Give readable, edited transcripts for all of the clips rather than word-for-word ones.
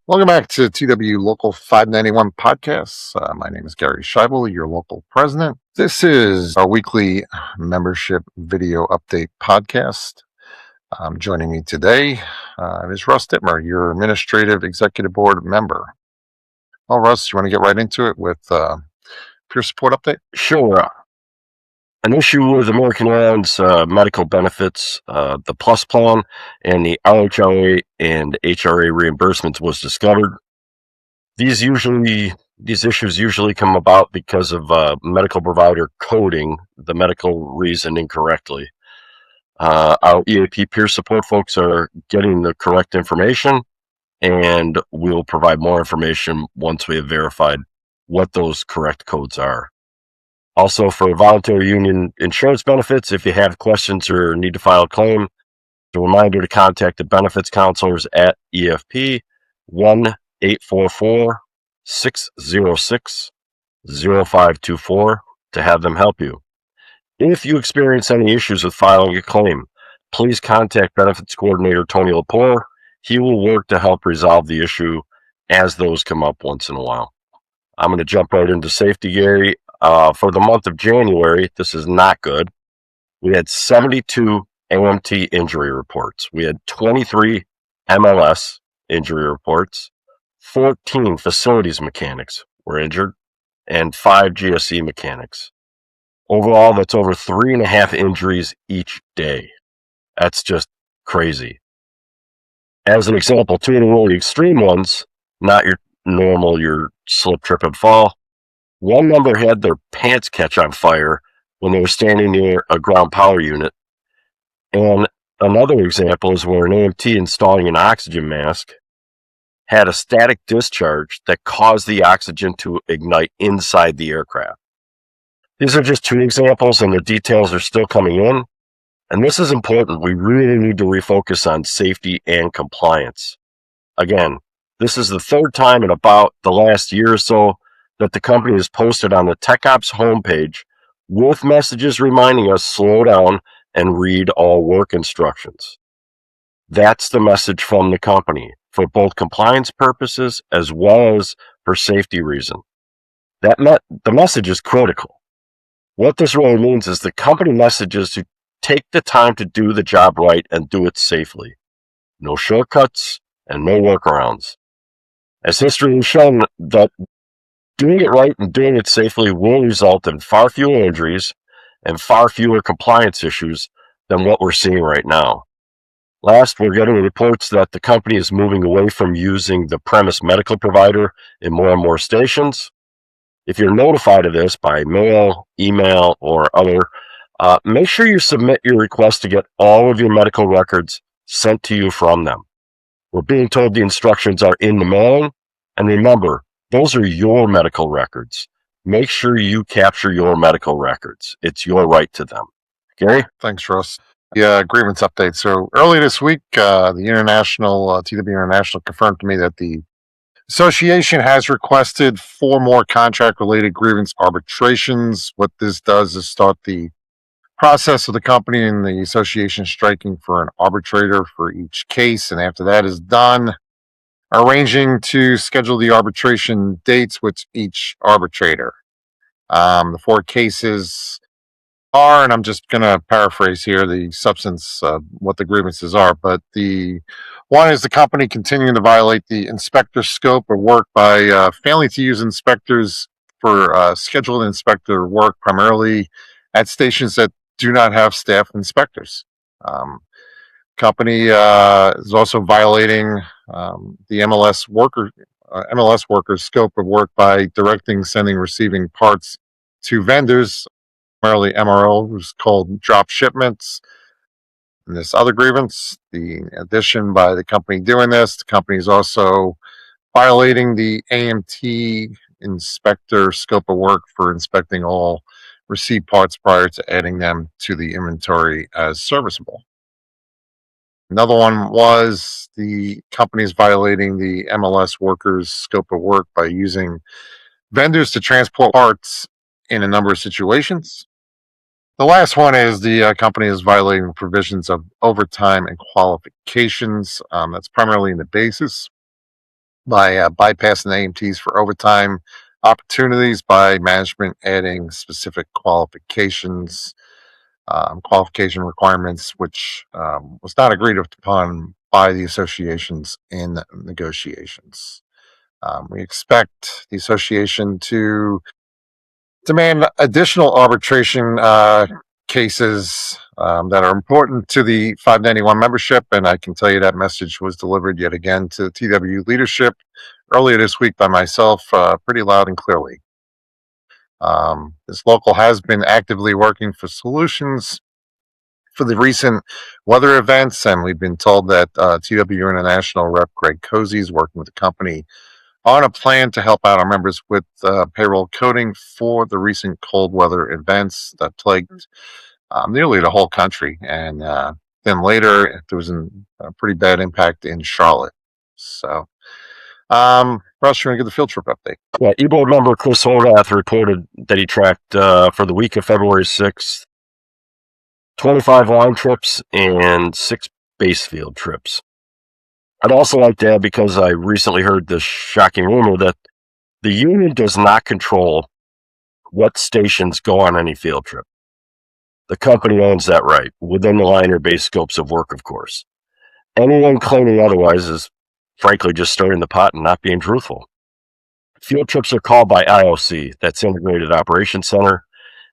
Welcome back to TWU Local 591 Podcasts. My name is Gary Scheibel, your local president. This is our weekly membership video update podcast. Joining me today is Russ Dittmer, your administrative executive board member. Well, Russ, you want to get right into it with peer support update? Sure. An issue with American Airlines medical benefits, the Plus Plan, and the LHRA and HRA reimbursements was discovered. These issues usually come about because of medical provider coding the medical reason incorrectly. Our EAP peer support folks are getting the correct information, and we'll provide more information once we have verified what those correct codes are. Also, for voluntary union insurance benefits, if you have questions or need to file a claim, a reminder to contact the benefits counselors at EFP 1-844-606-0524 to have them help you. If you experience any issues with filing a claim, please contact Benefits Coordinator Tony Lepore. He will work to help resolve the issue as those come up once in a while. I'm going to jump right into safety, Gary. For the month of January, this is not good. We had 72 AMT injury reports. We had 23 MLS injury reports, 14 facilities mechanics were injured, and 5 GSE mechanics. Overall, that's over 3.5 injuries each day. That's just crazy. As an example, 2 of the really extreme ones, not your normal, your slip, trip, and fall. One member had their pants catch on fire when they were standing near a ground power unit. And another example is where an AMT installing an oxygen mask had a static discharge that caused the oxygen to ignite inside the aircraft. These are just 2 examples, and the details are still coming in. And this is important. We really need to refocus on safety and compliance. Again, this is the 3rd time in about the last year or so that the company has posted on the TechOps homepage with messages reminding us slow down and read all work instructions. That's the message from the company for both compliance purposes as well as for safety reason. The message is critical. What this really means is the company messages to take the time to do the job right and do it safely. No shortcuts and no workarounds. As history has shown that doing it right and doing it safely will result in far fewer injuries and far fewer compliance issues than what we're seeing right now. Last, we're getting reports that the company is moving away from using the premise medical provider in more and more stations. If you're notified of this by mail, email, or other, make sure you submit your request to get all of your medical records sent to you from them. We're being told the instructions are in the mailing, and remember, those are your medical records. Make sure you capture your medical records. It's your right to them. Gary? Thanks, Russ. Yeah, grievance update. So early this week, the International TW International confirmed to me that the association has requested 4 more contract-related grievance arbitrations. What this does is start the process of the company and the association striking for an arbitrator for each case, and after that is done, arranging to schedule the arbitration dates with each arbitrator. The 4 cases are, and I'm just going to paraphrase here the substance of what the grievances are, but the one is the company continuing to violate the inspector scope of work by failing to use inspectors for scheduled inspector work, primarily at stations that do not have staff inspectors. Company is also violating the MLS workers' scope of work by directing, sending, receiving parts to vendors, primarily MRO, who's called drop shipments. And this other grievance, the addition by the company doing this, the company is also violating the AMT inspector scope of work for inspecting all received parts prior to adding them to the inventory as serviceable. Another one was the company's violating the MLS workers' scope of work by using vendors to transport parts in a number of situations. The last one is the company is violating provisions of overtime and qualifications. That's primarily in the basis. by bypassing AMTs for overtime opportunities by management adding specific qualification requirements, which was not agreed upon by the associations in negotiations. We expect the association to demand additional arbitration cases that are important to the 591 membership, and I can tell you that message was delivered yet again to the TWU leadership earlier this week by myself, pretty loud and clearly. This local has been actively working for solutions for the recent weather events, and we've been told that TWU International Rep Greg Cozy is working with the company on a plan to help out our members with payroll coding for the recent cold weather events that plagued nearly the whole country. And then later, there was a pretty bad impact in Charlotte. So, Russ, you're going to give the field trip update. Yeah, E-Board member Chris Horvath reported that he tracked for the week of February 6th 25 line trips and 6 base field trips. I'd also like to add, because I recently heard this shocking rumor, that the union does not control what stations go on any field trip. The company owns that right, within the line or base scopes of work, of course. Anyone claiming otherwise is, frankly, just stirring the pot and not being truthful. Field trips are called by IOC, that's Integrated Operations Center,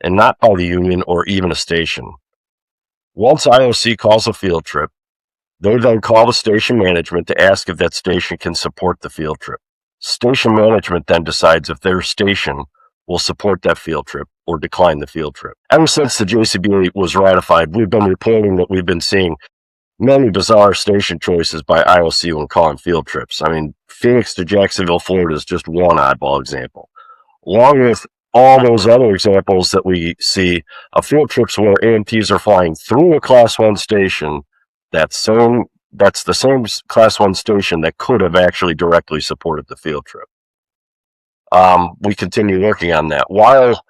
and not by the union or even a station. Once IOC calls a field trip, they then call the station management to ask if that station can support the field trip. Station management then decides if their station will support that field trip or decline the field trip. Ever since the JCBA was ratified, we've been reporting that we've been seeing many bizarre station choices by IOC when calling field trips. I mean, Phoenix to Jacksonville, Florida is just one oddball example. Along with all those other examples that we see of field trips where AMTs are flying through a Class 1 station that's the same Class 1 station that could have actually directly supported the field trip. We continue working on that. While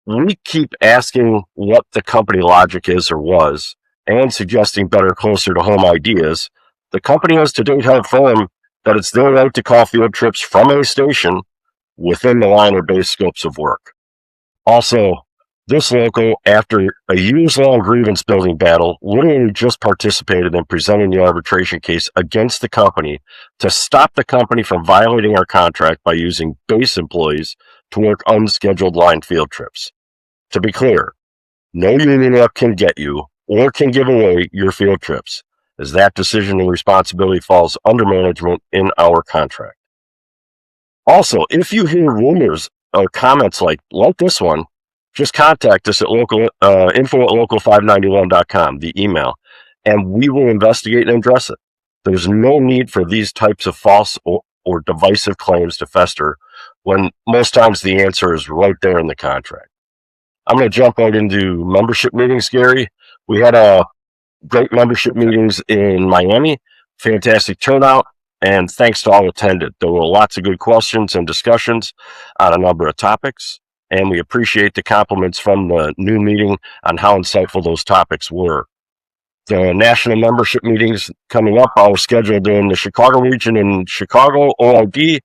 we keep asking what the company logic is or was, and suggesting better, closer to home ideas, the company has to date held firm that it's their right to call field trips from a station within the line or base scopes of work. Also, this local, after a years-long grievance building battle, literally just participated in presenting the arbitration case against the company to stop the company from violating our contract by using base employees to work unscheduled line field trips. To be clear, no union rep can get you or can give away your field trips, as that decision and responsibility falls under management in our contract. Also, if you hear rumors or comments like this one, just contact us at info@local591.com, the email, and we will investigate and address it. There's no need for these types of false or divisive claims to fester when most times the answer is right there in the contract. I'm going to jump right into membership meetings, Gary. We had a great membership meetings in Miami, fantastic turnout, and thanks to all attended. There were lots of good questions and discussions on a number of topics, and we appreciate the compliments from the new meeting on how insightful those topics were. The national membership meetings coming up are scheduled in the Chicago region in Chicago, OID,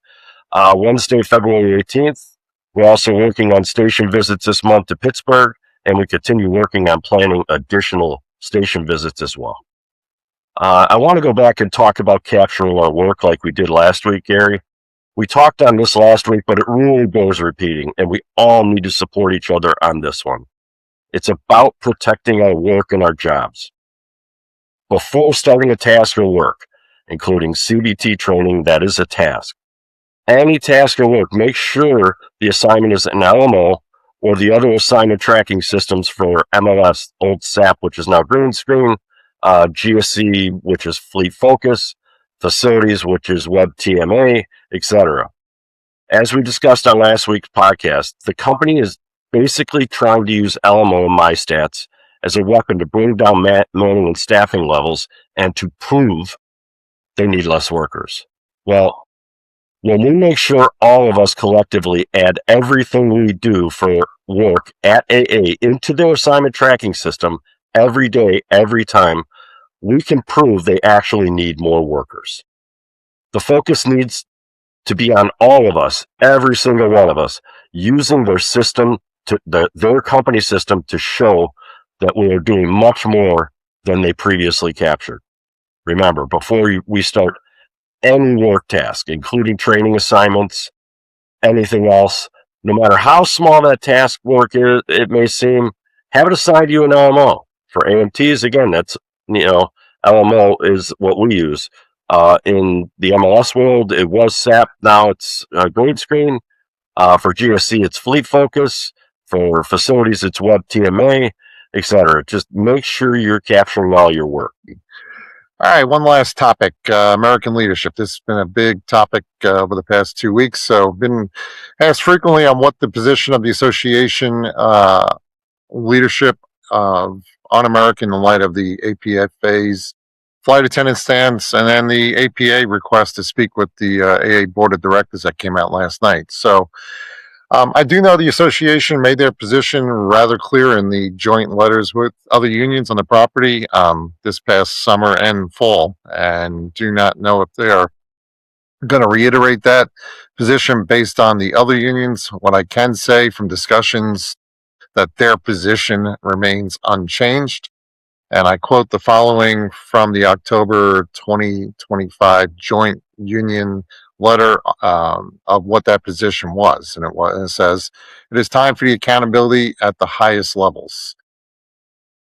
Wednesday, February 18th. We're also working on station visits this month to Pittsburgh, and we continue working on planning additional station visits as well. I want to go back and talk about capturing our work like we did last week, Gary. We talked on this last week, but it really bears repeating, and we all need to support each other on this one. It's about protecting our work and our jobs. Before starting a task or work, including CBT training, that is a task. Any task or work, make sure the assignment is an LMO or the other assignment tracking systems for MLS, old SAP, which is now green screen, GSC, which is Fleet Focus, Facilities, which is Web TMA, etc. As we discussed on last week's podcast, the company is basically trying to use LMO and MyStats as a weapon to bring down manning and staffing levels and to prove they need less workers. Well, when we make sure all of us collectively add everything we do for work at AA into their assignment tracking system every day, every time, we can prove they actually need more workers. The focus needs to be on all of us, every single one of us, using their system, their company system, to show that we are doing much more than they previously captured. Remember, before we start any work task, including training assignments, anything else, no matter how small that task work is, it may seem, have it assigned to you an LMO. For AMTs, again, that's, LMO is what we use. In the MLS world, it was SAP. Now it's green screen. For GSC, it's Fleet Focus. For facilities, it's Web TMA, etc. Just make sure you're capturing all your work. All right, one last topic, American leadership. This has been a big topic over the past 2 weeks. So been asked frequently on what the position of the association leadership on American in light of the APFA's flight attendant stance and then the APA request to speak with the AA board of directors that came out last night. So I do know the association made their position rather clear in the joint letters with other unions on the property this past summer and fall, and do not know if they are going to reiterate that position based on the other unions. What I can say from discussions that their position remains unchanged. And I quote the following from the October 2025 joint union letter of what that position was. And it says, it is time for the accountability at the highest levels.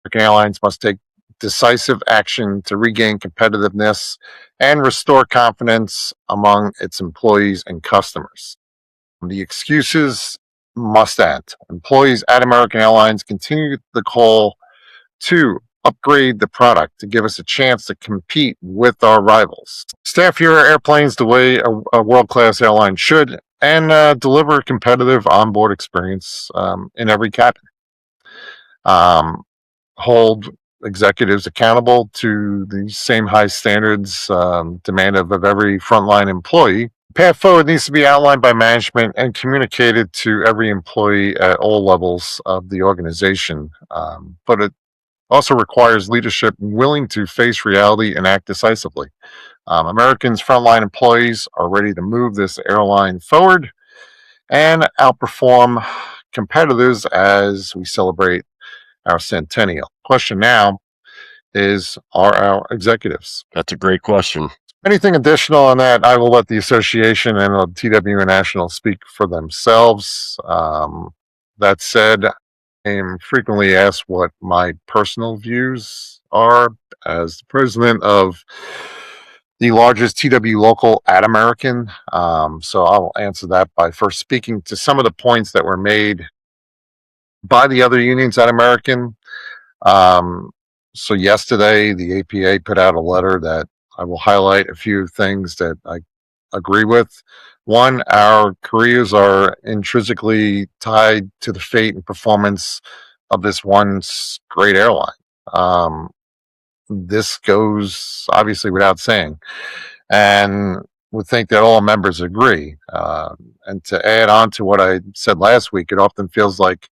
American Airlines must take decisive action to regain competitiveness and restore confidence among its employees and customers. The excuses must end. Employees at American Airlines continue the call to upgrade the product to give us a chance to compete with our rivals. Staff your airplanes the way a world-class airline should and deliver a competitive onboard experience in every cabin. Hold executives accountable to the same high standards demanded of every frontline employee. Path forward needs to be outlined by management and communicated to every employee at all levels of the organization. But it also requires leadership willing to face reality and act decisively. Americans' frontline employees are ready to move this airline forward and outperform competitors as we celebrate our centennial. Question now is, are our executives? That's a great question. Anything additional on that, I will let the association and the TWU International speak for themselves. That said, I am frequently asked what my personal views are as the president of the largest TW local at American. So I will answer that by first speaking to some of the points that were made by the other unions at American. So yesterday, the APA put out a letter that I will highlight a few things that I agree with. One, our careers are intrinsically tied to the fate and performance of this once great airline. This goes obviously without saying, and would think that all members agree. And to add on to what I said last week, it often feels like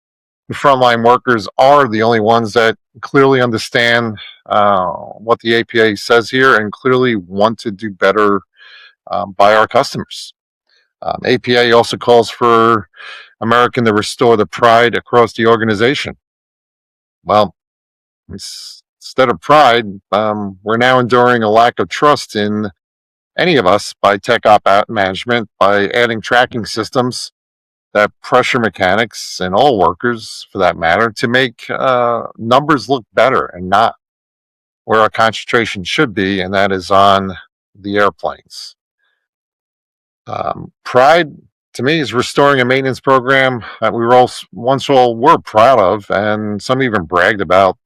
the frontline workers are the only ones that clearly understand what the APA says here and clearly want to do better by our customers. APA also calls for American to restore the pride across the organization. Well, instead of pride, we're now enduring a lack of trust in any of us by tech op management by adding tracking systems that pressure mechanics and all workers, for that matter, to make numbers look better and not where our concentration should be, and that is on the airplanes. Pride, to me, is restoring a maintenance program that we were all were proud of, and some even bragged about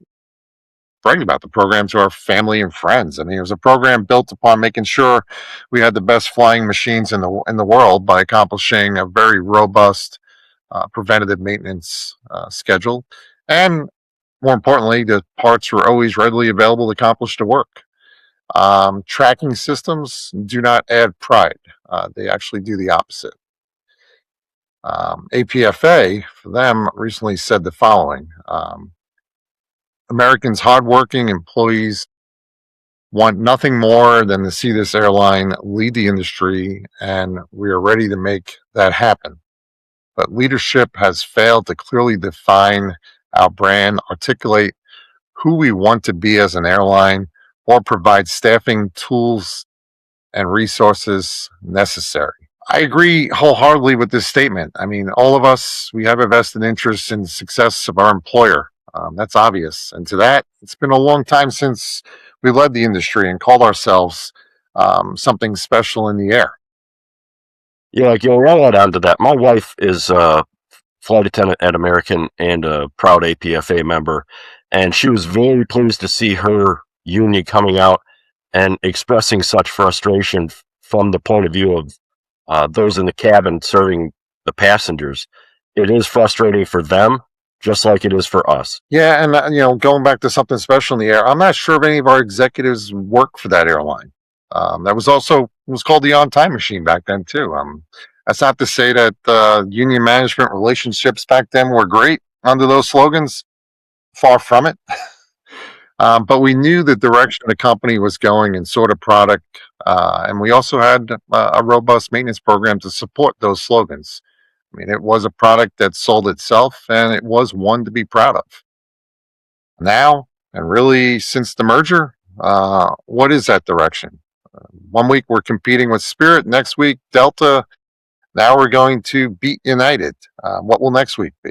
the program to our family and friends. I mean, it was a program built upon making sure we had the best flying machines in the world by accomplishing a very robust preventative maintenance schedule, and more importantly, the parts were always readily available to accomplish the work. Tracking systems do not add pride; they actually do the opposite. APFA, for them, recently said the following: Americans' hardworking employees want nothing more than to see this airline lead the industry, and we are ready to make that happen. But leadership has failed to clearly define our brand, articulate who we want to be as an airline, or provide staffing tools and resources necessary. I agree wholeheartedly with this statement. I mean, all of us, we have a vested interest in the success of our employer. That's obvious. And to that, it's been a long time since we led the industry and called ourselves something special in the air. Yeah, Gary, I'll add on to that. My wife is a flight attendant at American and a proud APFA member, and she was very pleased to see her union coming out and expressing such frustration from the point of view of those in the cabin serving the passengers. It is frustrating for them, just like it is for us. Yeah, and going back to something special in the air, I'm not sure if any of our executives work for that airline. That was also was called the on-time machine back then too. That's not to say that union management relationships back then were great under those slogans. Far from it. But we knew the direction the company was going and sort of product, and we also had a robust maintenance program to support those slogans. I mean, it was a product that sold itself, and it was one to be proud of. Now, and really since the merger, what is that direction? 1 week we're competing with Spirit, next week Delta. Now we're going to beat United. What will next week be?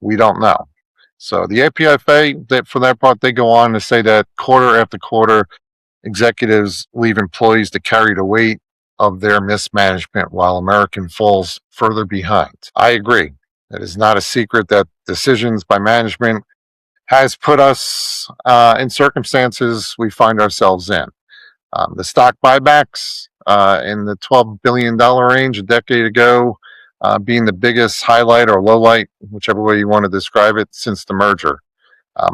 We don't know. So the APFA, that for their part, they go on to say that quarter after quarter, executives leave employees to carry the weight of their mismanagement while American falls further behind. I agree. It is not a secret that decisions by management has put us in circumstances we find ourselves in. The stock buybacks in the $12 billion range a decade ago being the biggest highlight or low light, whichever way you want to describe it, since the merger.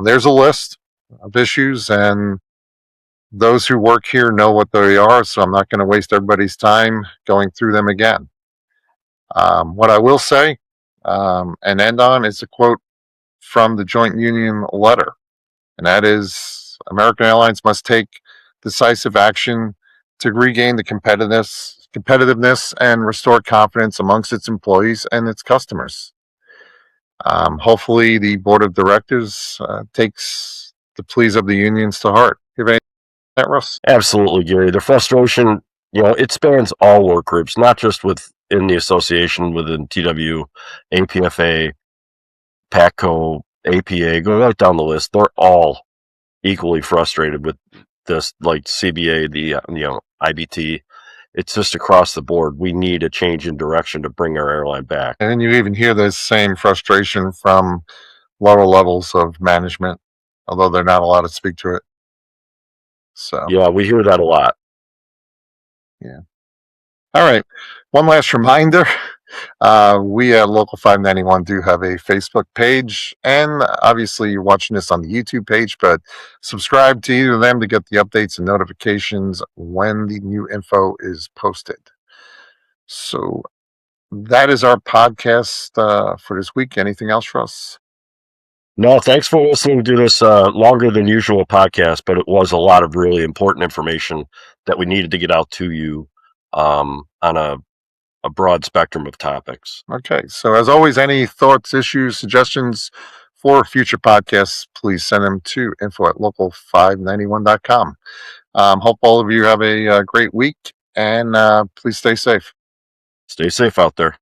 There's a list of issues, and those who work here know what they are, so I'm not going to waste everybody's time going through them again. What I will say and end on is a quote from the joint union letter, and that is American Airlines must take decisive action to regain the competitiveness and restore confidence amongst its employees and its customers. Hopefully, the board of directors takes the pleas of the unions to heart. You have anything on that, Russ? Absolutely, Gary. The frustration, it spans all work groups, not just within the association, within TWU, APFA, PACCO, APA, go right down the list. They're all equally frustrated with this, like CBA, the IBT. It's just across the board. We need a change in direction to bring our airline back. And then you even hear the same frustration from lower levels of management, although they're not allowed to speak to it. So yeah, we hear that a lot. Yeah. All right. One last reminder. We at Local 591 do have a Facebook page, and obviously you're watching this on the YouTube page, but subscribe to either of them to get the updates and notifications when the new info is posted. So that is our podcast for this week. Anything else for us? No, thanks for listening to this longer than usual podcast, but it was a lot of really important information that we needed to get out to you on a broad spectrum of topics. Okay. So as always, any thoughts, issues, suggestions for future podcasts, please send them to info@local591.com. Hope all of you have a great week, and please stay safe. Stay safe out there.